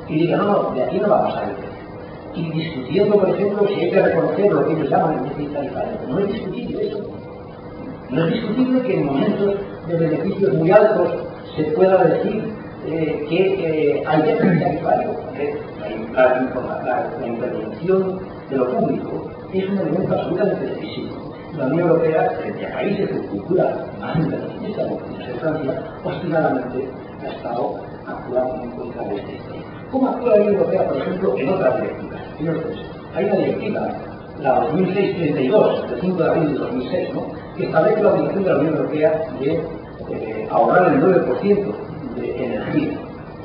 y diga, no, no, de aquí no va a pasar el precio. Y discutiendo, por ejemplo, si hay que reconocer lo que ellos llaman el déficit tarifario. No es discutible eso. No es discutible que en momentos de beneficios muy altos se pueda decir que hay déficit tarifario. La intervención de lo público es un elemento absolutamente decisivo. La Unión Europea, frente a países de cultura más intervencionista, como es Francia, obstinadamente ha estado actuando en contra de este sistema. ¿Cómo actúa la Unión Europea, por ejemplo, en otras directivas? Hay una directiva, la 2006-32, del 5 de abril de 2006, ¿no?, que establece la obligación de la Unión Europea de ahorrar el 9% de energía.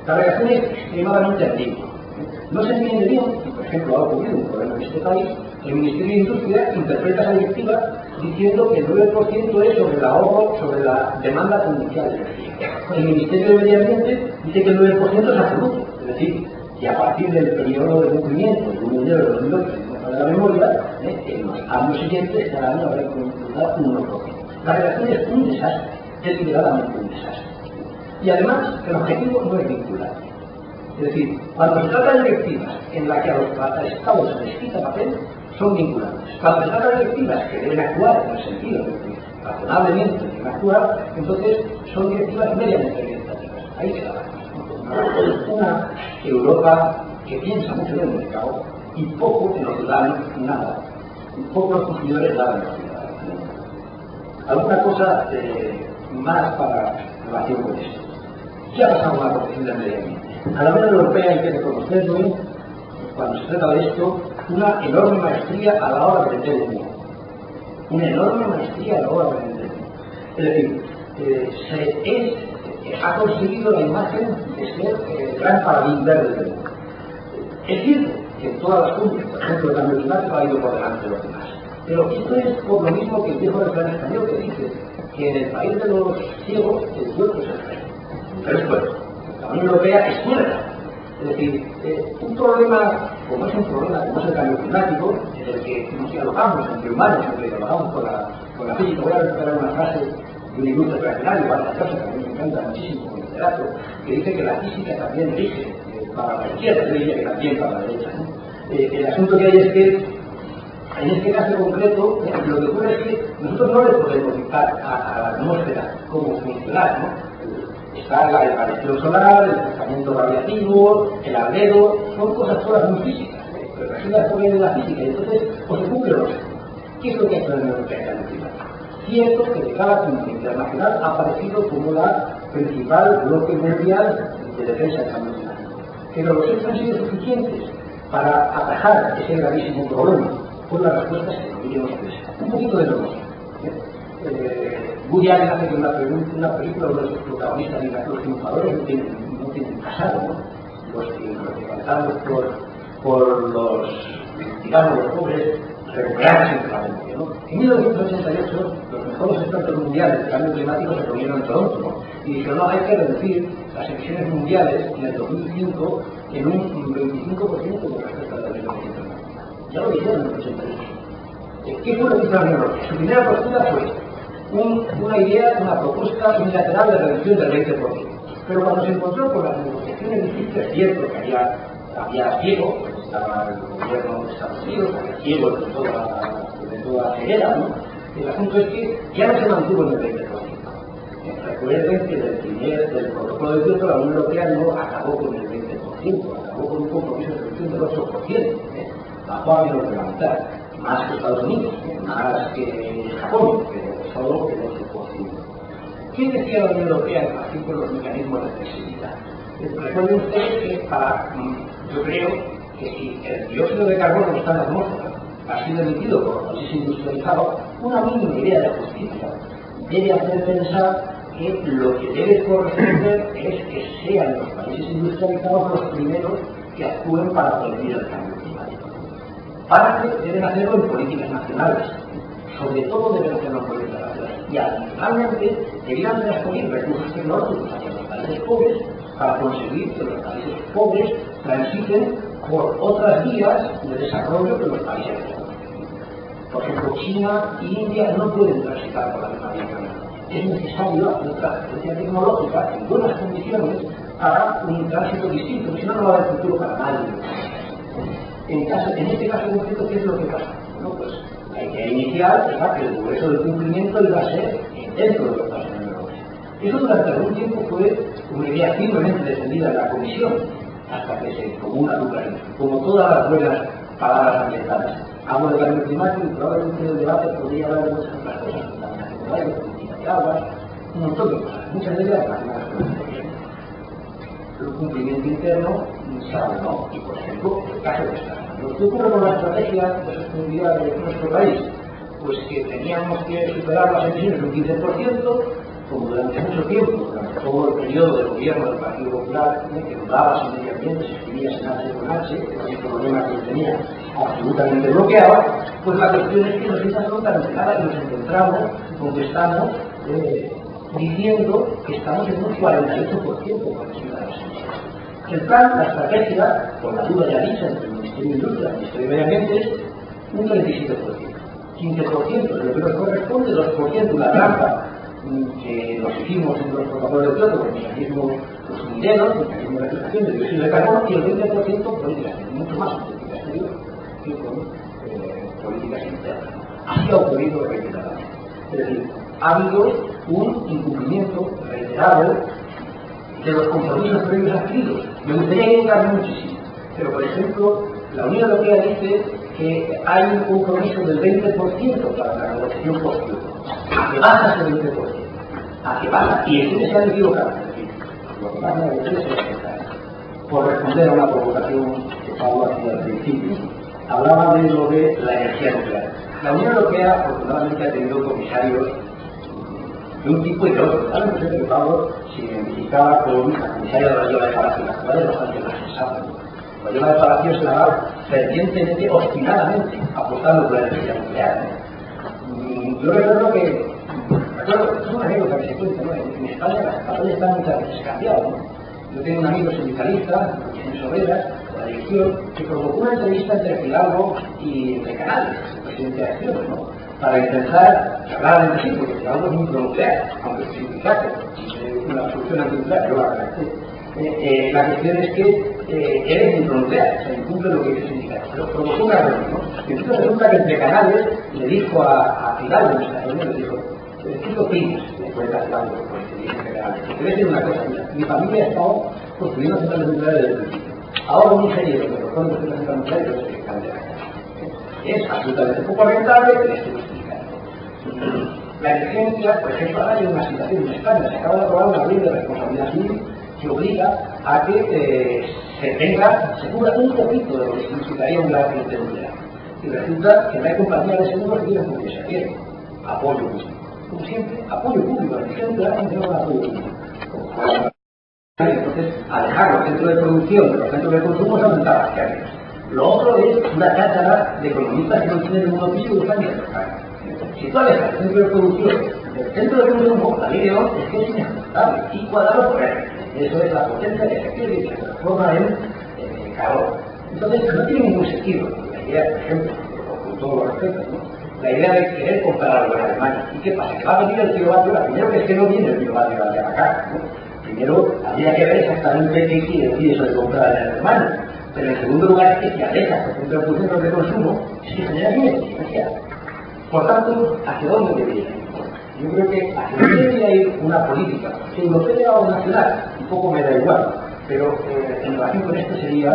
La relación es extremadamente antigua. No se entiende bien, y por ejemplo ha ocurrido un problema en este país, el Ministerio de Industria interpreta esa directiva diciendo que el 9% es sobre el ahorro, sobre la demanda tendencial de energía. El Ministerio de Medio Ambiente dice que el 9% es absoluto, es decir, que a partir del periodo de cumplimiento, el 1 de enero de 2008, de la memoria, en los años siguientes cada año habrá que incrementar un 1%. La relación es un desastre, deliberadamente un desastre. Y además, el objetivo no es vinculante. Es decir, cuando se trata de directivas en las que a los estados se les quita papel, son vinculantes. Cuando se trata de directivas que deben actuar en el sentido de que razonablemente deben actuar, entonces son directivas mediamente orientativas. Ahí queda la cosa. Una Europa que piensa mucho en el mercado y poco en los ciudadanos, nada. Poco los consumidores, nada en los ciudadanos. Alguna cosa más para relación con esto. ¿Qué ha pasado con la protección del medio ambiente? A la Unión Europea hay que reconocerlo, cuando se trata de esto, una enorme maestría a la hora de vender el mundo. Una enorme maestría a la hora de vender el mundo. Es decir, ha conseguido la imagen de ser el gran paradigma verde del mundo. Es cierto que en todas las cumbres, por ejemplo, el cambio climático ha ido por delante de los demás. Pero esto es por lo mismo que el viejo refrán español que dice que en el país de los ciegos el puerto es el rey. Pero es puerto. La Unión Europea es fuerza. Es decir, un problema como es el cambio climático, en el que nos dialogamos entre humanos, entre dialogamos con la física. Voy a recuperar una frase de un ilustre planetario, Walter Gropius, que a mí me encanta muchísimo como literato, que dice que la física también rige para la izquierda, yo diría que también para la derecha, ¿no? El asunto que hay es que en este caso concreto, lo que ocurre es que nosotros no le podemos dictar a la atmósfera cómo funcionar, ¿no? Está la radiación solar, el tratamiento radiativo, el albedo, son cosas todas muy físicas, pero resulta que viene de la física y entonces pues se cumple lo mismo. ¿Qué es lo que ha hecho la Unión Europea en cambio climático? Cierto que de cada cumbre internacional ha aparecido como la principal bloque mundial de defensa del cambio climático, pero los hechos han sido suficientes para atajar ese gravísimo problema. Pues la respuesta es que no un poquito de todo. Woody Allen hace que una película donde los protagonistas y los triunfadores no tienen pasado, ¿no? Los que cantamos por los, digamos, los pobres recuperarse entre la memoria, ¿no? En 1988 los mejores expertos mundiales de cambio climático se reunieron en Toronto, ¿no? Y dijeron, no, hay que reducir las emisiones mundiales en el 2005 en un 25% con respecto a la de 1990. Ya lo dijeron en el 88. ¿Qué fue lo que hizo la Unión Europea? Su primera postura fue una idea, una propuesta unilateral de reducción del 20%. Pero cuando se encontró con las negociaciones difíciles, es cierto que había ciego, estaba el gobierno de Estados Unidos, había ciego de toda ceguera, ¿no? El asunto es que ya no se mantuvo en el 20%. Recuerden que del protocolo de Kioto la Unión Europea no acabó con el 20%, acabó con un compromiso de reducción del 8%, bajó a menos de la mitad, más que Estados Unidos, más que Japón, pero solo el 8%. ¿Qué decía la Unión Europea en relación con los mecanismos de flexibilidad? Recuerden ustedes que yo creo que si el dióxido de carbono está en la atmósfera, ha sido emitido por los países industrializados, una mínima idea de justicia debe hacer pensar que lo que debe corresponder es que sean los países industrializados los primeros que actúen para prevenir el cambio climático. Para que deben hacerlo en políticas nacionales, sobre todo deben hacerlo en políticas nacionales, y adicionalmente debieran transferir recursos tecnológicos hacia los países pobres para conseguir que los países pobres transiten por otras vías de desarrollo que los países pobres. Por ejemplo, China y India no pueden transitar por la misma vía que nosotros. Es necesario hacer transferencia tecnológica en buenas condiciones haga un tránsito distinto, si no, no va a haber futuro para nadie. En este caso concreto, ¿qué es lo que pasa? Bueno, pues la idea inicial era que el progreso del cumplimiento iba a ser dentro de los pasos de la Unión Europea. Eso durante algún tiempo fue una idea firmemente defendida en la Comisión, hasta que se tomó una dura, como todas las buenas palabras ambientales. Hablo de cambio climático y probablemente el debate podría hablar de muchas otras cosas, contaminación del aire, política de aguas, un montón de cosas, muchas de ellas relacionadas con el gobierno. El cumplimiento interno se abandonó, y por ejemplo, el caso de esta. Lo que ocurre con la estrategia de sostenibilidad de nuestro país, pues que teníamos que superar las emisiones un 15%, como durante mucho tiempo, durante todo el periodo del gobierno del Partido Popular, que dudaba sin medio ambiente, se escribía sin H con H, que era un problema que tenía absolutamente bloqueado, pues la cuestión es que nos hizo absolutamente nada y nos encontramos con que estamos diciendo que estamos en un 48% por encima de las emisiones. El plan, la estrategia, con la duda ya dicha entre el Ministerio de Industria y el Ministerio de Medio Ambiente, es un 37%. 15% de lo que nos corresponde, 2% una trampa que nos hicimos en los protocolos de Kioto, con mecanismos mineros, con mecanismos de fijación de dióxido de carbono, y el 20% políticas, mucho más políticas exteriores que con políticas internas. Así ha ocurrido reiteradamente. Es decir, ha habido un incumplimiento reiterado de los compromisos previos adquiridos. Me gustaría equivocarme muchísimo, pero por ejemplo, la Unión Europea dice que hay un compromiso del 20% para la negociación post-Kioto. ¿A qué baja ese 20%? ¿A qué baja? Y ustedes se han equivocado. Lo que más me gustaría es por responder a una provocación que Pablo hacía al principio. Hablaba de lo de la energía nuclear. La Unión Europea, afortunadamente, ha tenido comisarios de un tipo y de otro. La impresión de que Pablo se identificaba con la comisaria de la Loyola de Palacio, la cual es bastante más sensata. La Loyola de Palacio se la va fervientemente, obstinadamente, apostando por la energía nuclear. Yo recuerdo que, es una anécdota que se cuenta, ¿no? En España las batallas están muchas veces cambiadas, ¿no? Yo tengo un amigo sindicalista, en Obreras, de la dirección, que provocó una entrevista entre Fidalgo y entre Canales, el presidente de Acción, ¿no? Para intentar que hablaran entre sí, porque Fidalgo es micronuclear, aunque es sindicato, una solución antinuclear, yo la redacté. La cuestión es que él es micronuclear, o sea, incumple lo que dice el sindicato, pero provocó una reunión, ¿no? Y entonces resulta que entre Canales le dijo a Fidalgo en esta reunión, le dijo, ¿qué opinas? Le cuenta Fidalgo, porque dice que Canales, te voy a decir una cosa, mira, mi familia ha estado construyendo centrales nucleares desde el principio. Ahora un ingeniero que propone construir centrales nucleares, yo sé que cambia la casa. Es absolutamente poco rentable, pero estoy explicando. La emergencia, por ejemplo, ahora hay una situación en España, se acaba de aprobar una ley de responsabilidad civil que obliga a que se cubra un poquito de lo que significaría un gran accidente nuclear. Y resulta que no hay compañías de seguros que quieren cubrirse a tiempo. Apoyo público. Como siempre, apoyo público. La decisión nuclear tiene que ser un apoyo público. Entonces, alejar los centros de producción de los centros de consumo es aumentar las cargas. Lo otro es una cátedra de economistas que no tienen el mundo físico y están bien. Si tú alejas el centro de producción del centro de consumo, la ley de oro es que es inaceptable y cuadrado por él. Eso es la potencia que se adquiere y se transforma en calor. Entonces, no tiene ningún sentido. La idea, por ejemplo, con todos los respetos, ¿no? La idea de querer comprar algo en Alemania. ¿Y qué pasa? Que va a venir el kilovatio hora. Primero que no viene el kilovatio hora de acá, ¿no? Primero, habría que ver exactamente qué quiere decir eso de comprar en Alemania. Pero en segundo lugar, es que si alejas el centro de centros de consumo, es que genera ineficiencia. Por tanto, ¿hacia dónde debería ir? Yo creo que hacia dónde debería ir una política europea o nacional, un poco me da igual, pero en relación con esto sería